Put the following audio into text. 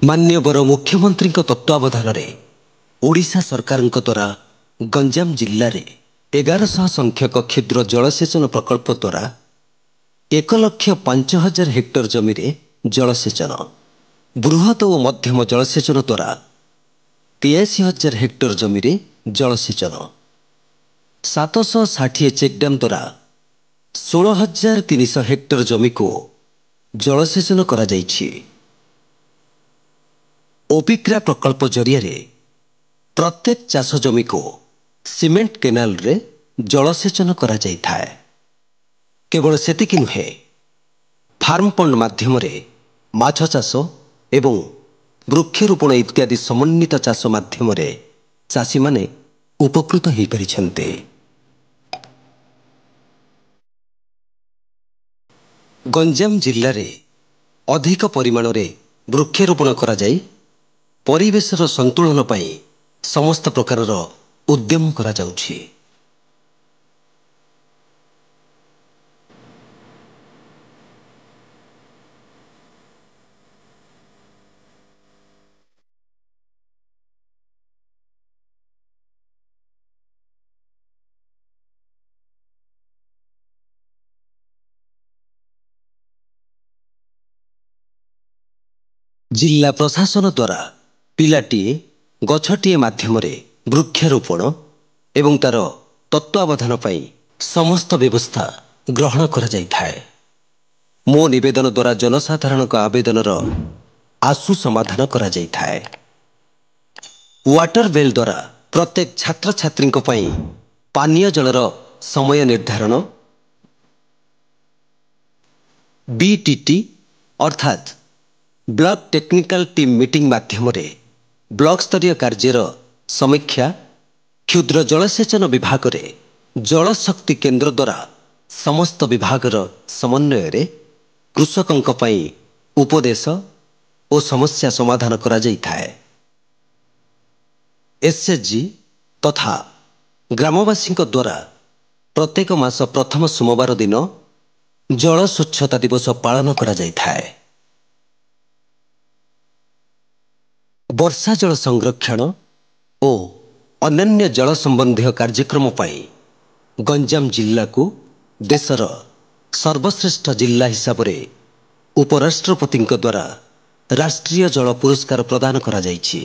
मान्यवर मुख्यमंत्री तत्वावधान ओडिशा सरकार द्वारा गंजाम जिले में 1100 संख्यक क्षुद्र जलसेचन प्रकल्प द्वारा 1,05,000 हेक्टर जमी जलसेचन, बृहत और मध्यम जलसेचन द्वारा 83,000 हेक्टर जमी जलसेचन, 760 चेकडाम द्वारा 16,300 हेक्टर जमी को जलसेचन करा जाइछि। ओपिक्रा प्रकल्प जरिया प्रत्येक चाष जमी को सीमेंट केनाल रे जलसेचन करा जाइथाए। केवल सेतिकी नुहे, फार्म पंड माध्यम माछ चाष एवं वृक्षरोपण इत्यादि समन्वित चाष माध्यम चाषी माने उपकृत हो पारिछन्ते। गंजाम जिले में अधिक परिमाण रे वृक्षरोपण करा जाई परिवेशर संतुलन पाई समस्त प्रकार उद्यम करा जाउछि। जिला प्रशासन द्वारा पिलाटीए गछटीए माध्यम वृक्षारोपण एवं तार तत्वावधान पाई समस्त व्यवस्था ग्रहण करा जाइथाए। मो निवेदन द्वारा जनसाधारण आवेदनर आशु समाधान करा जाइथाए। वाटर वेल द्वारा प्रत्येक छात्र छात्री पानीय जलर समय निर्धारण, बीटीटी अर्थात ब्लॉक टेक्निकल टीम मीटिंग माध्यम ब्लॉक स्तरीय कार्यर समीक्षा, क्षुद्र जलसेचन विभाग रे जल शक्ति केंद्र द्वारा समस्त विभागर समन्वय कृषकों पई उपदेश और समस्या समाधान करा जाइथाए। एसएचजी तथा ग्रामवासी द्वारा प्रत्येक मास प्रथम सोमवार दिन जल स्वच्छता दिवस पालन करा जाइथाए। वर्षा जल संरक्षण और अन्य जल संबंधी कार्यक्रम पाई गंजाम जिला को देशर सर्वश्रेष्ठ जिला हिसाब रे उपराष्ट्रपति द्वारा राष्ट्रीय जल पुरस्कार प्रदान करा जाइछि।